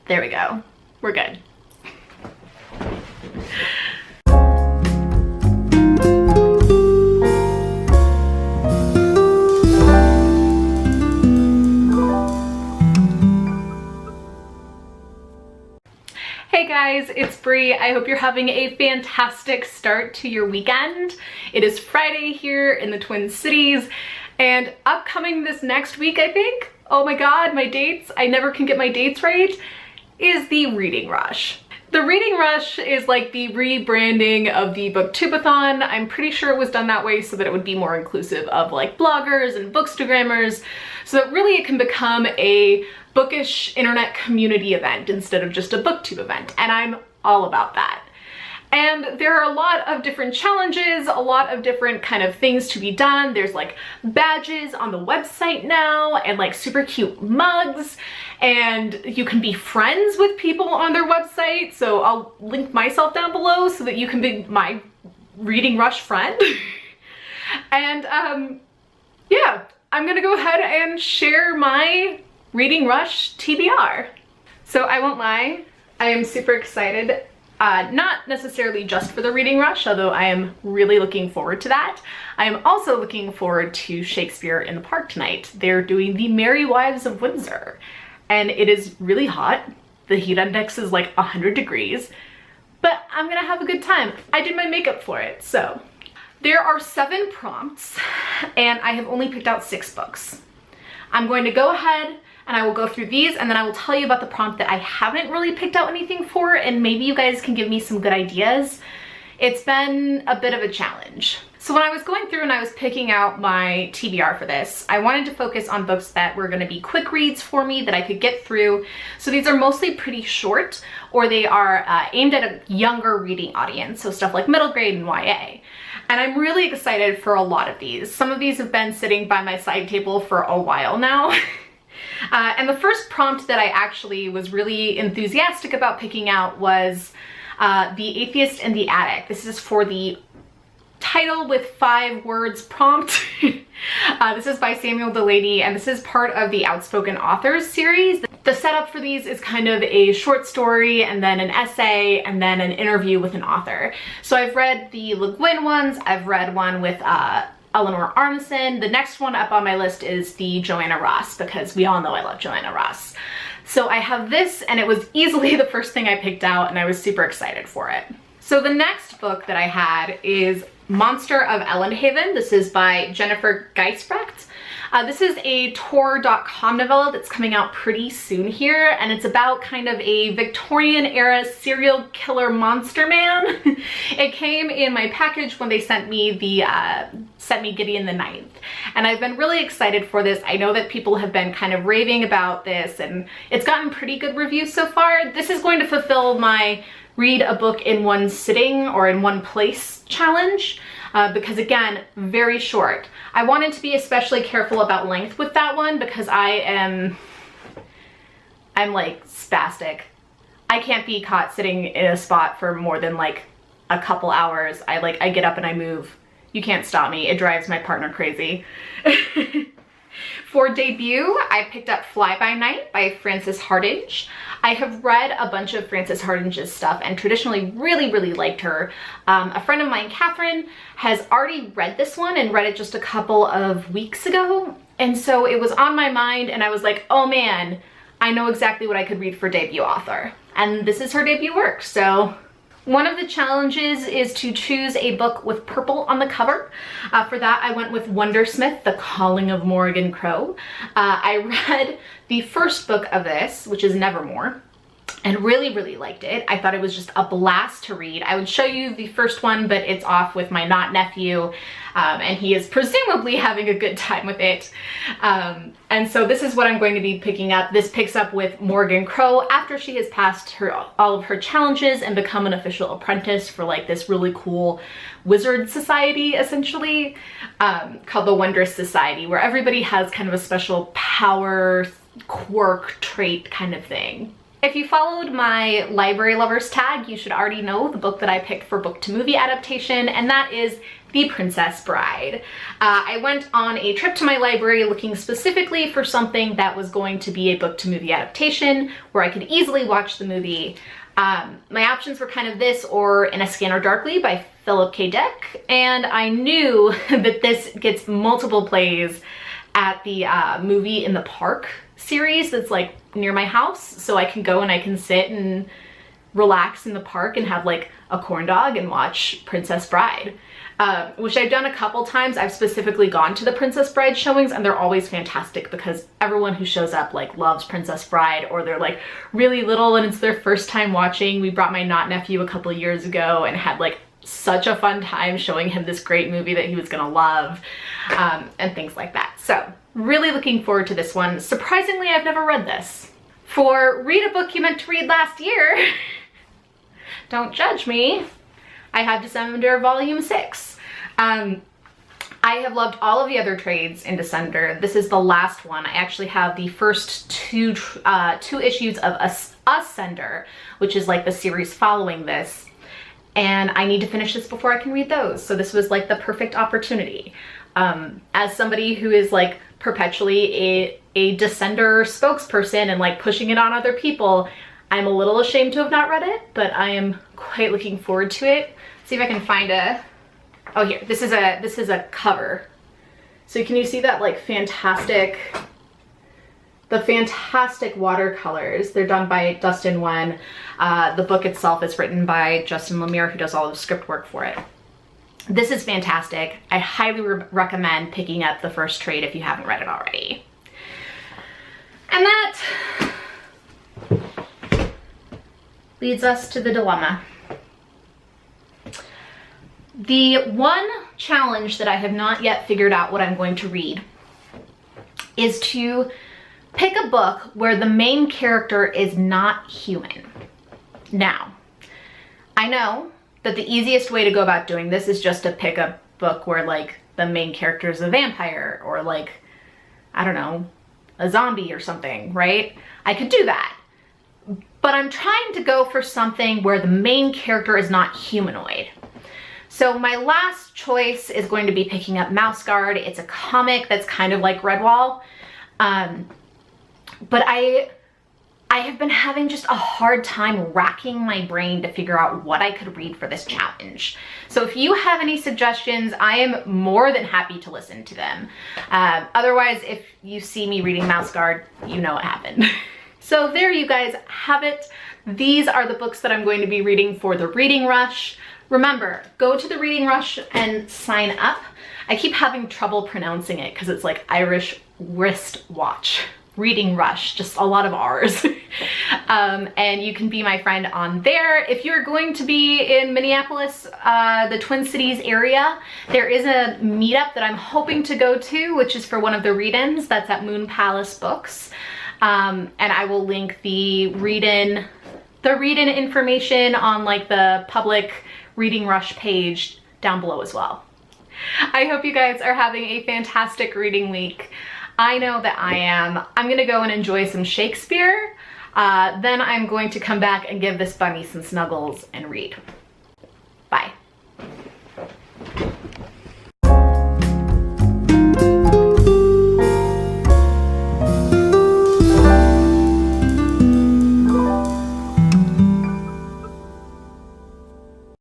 There we go. We're good. Hey guys, it's Bree. I hope you're having a fantastic start to your weekend. It is Friday here in the Twin Cities, and upcoming this next week, I think, oh my god, my dates, I never can get my dates right, is the Reading Rush. The Reading Rush is like the rebranding of the Booktubeathon. I'm pretty sure it was done that way so that it would be more inclusive of like bloggers and bookstagrammers, so that really it can become a bookish internet community event instead of just a booktube event, and I'm all about that. And there are a lot of different challenges, a lot of different kind of things to be done. There's like badges on the website now and like super cute mugs, and you can be friends with people on their website. So I'll link myself down below so that you can be my Reading Rush friend. And yeah, I'm gonna go ahead and share my Reading Rush TBR. So I won't lie, I am super excited. Not necessarily just for the Reading Rush, although I am really looking forward to that. I am also looking forward to Shakespeare in the Park tonight. They're doing The Merry Wives of Windsor, and it is really hot. The heat index is like 100 degrees, but I'm gonna have a good time. I did my makeup for it, so. There are 7 prompts, and I have only picked out 6 books. I'm going to go ahead and I will go through these, and then I will tell you about the prompt that I haven't really picked out anything for, and maybe you guys can give me some good ideas. It's been a bit of a challenge. So when I was going through and I was picking out my TBR for this, I wanted to focus on books that were going to be quick reads for me that I could get through. So these are mostly pretty short, or they are aimed at a younger reading audience, so stuff like middle grade and YA. And I'm really excited for a lot of these. Some of these have been sitting by my side table for a while now. And the first prompt that I actually was really enthusiastic about picking out was The Atheist in the Attic. This is for the title with 5 words prompt. This is by Samuel Delaney, and this is part of the Outspoken Authors series. The setup for these is kind of a short story and then an essay and then an interview with an author. So I've read the Le Guin ones, I've read one with Eleanor Armisen. The next one up on my list is the Joanna Ross, because we all know I love Joanna Ross. So I have this, and it was easily the first thing I picked out, and I was super excited for it. So the next book that I had is Monster of Ellenhaven. This is by Jennifer Geisbrecht. This is a Tor.com novella that's coming out pretty soon here, and it's about kind of a Victorian era serial killer monster man. It came in my package when they sent me Gideon the Ninth, and I've been really excited for this. I know that people have been kind of raving about this, and it's gotten pretty good reviews so far. This is going to fulfill my read a book in one sitting or in one place challenge, because again, very short. I wanted to be especially careful about length with that one because I'm like spastic. I can't be caught sitting in a spot for more than like a couple hours. I get up and I move. You can't stop me. It drives my partner crazy. For debut, I picked up Fly By Night by Frances Hardinge. I have read a bunch of Frances Hardinge's stuff and traditionally really liked her. A friend of mine, Catherine, has already read this one and read it just a couple of weeks ago. And so it was on my mind, and I was like, oh man, I know exactly what I could read for debut author. And this is her debut work, so. One of the challenges is to choose a book with purple on the cover. For that, I went with Wondersmith, The Calling of Morrigan Crow. I read the first book of this, which is Nevermore, and really liked it. I thought it was just a blast to read. I would show you the first one, but it's off with my nephew, and he is presumably having a good time with it. And so this is what I'm going to be picking up. This picks up with Morrigan Crow after she has passed all of her challenges and become an official apprentice for like this really cool wizard society, essentially, called the Wondrous Society, where everybody has kind of a special power, quirk, trait kind of thing. If you followed my library lovers tag, you should already know the book that I picked for book to movie adaptation, and that is The Princess Bride. I went on a trip to my library looking specifically for something that was going to be a book to movie adaptation where I could easily watch the movie. My options were kind of this or In a Scanner Darkly by Philip K. Dick, and I knew that this gets multiple plays at the Movie in the Park series that's like near my house, so I can go and I can sit and relax in the park and have like a corn dog and watch Princess Bride, which I've done a couple times. I've specifically gone to the Princess Bride showings and they're always fantastic because everyone who shows up like loves Princess Bride, or they're like really little and it's their first time watching. We brought my not nephew a couple of years ago and had like such a fun time showing him this great movie that he was gonna love, and things like that. So really looking forward to this one. Surprisingly, I've never read this. For Read a Book You Meant to Read Last Year, don't judge me, I have Descender Volume 6. I have loved all of the other trades in Descender. This is the last one. I actually have the first two issues of Ascender, which is like the series following this. And I need to finish this before I can read those. So this was like the perfect opportunity. As somebody who is like perpetually a Descender spokesperson and like pushing it on other people, I'm a little ashamed to have not read it, but I am quite looking forward to it. See if I can find a, oh here, this is a cover. So can you see that like fantastic, the fantastic watercolors? They're done by Dustin Wen. The book itself is written by Justin Lemire, who does all of the script work for it. This is fantastic. I highly recommend picking up the first trade if you haven't read it already. And that leads us to the dilemma. The one challenge that I have not yet figured out what I'm going to read is to pick a book where the main character is not human. Now, I know that the easiest way to go about doing this is just to pick a book where like the main character is a vampire or like, I don't know, a zombie or something, right? I could do that. But I'm trying to go for something where the main character is not humanoid. So my last choice is going to be picking up Mouse Guard. It's a comic that's kind of like Redwall. But I have been having just a hard time racking my brain to figure out what I could read for this challenge. So if you have any suggestions, I am more than happy to listen to them. Otherwise, if you see me reading Mouse Guard, you know what happened. So there you guys have it. These are the books that I'm going to be reading for the Reading Rush. Remember, go to the Reading Rush and sign up. I keep having trouble pronouncing it because it's like Irish wristwatch. Reading Rush, just a lot of R's. And you can be my friend on there. If you're going to be in Minneapolis, the Twin Cities area, there is a meetup that I'm hoping to go to, which is for one of the read-ins. That's at Moon Palace Books. And I will link the read-in information on like the public Reading Rush page down below as well. I hope you guys are having a fantastic reading week. I know that I am. I'm gonna go and enjoy some Shakespeare. Then I'm going to come back and give this bunny some snuggles and read. Bye.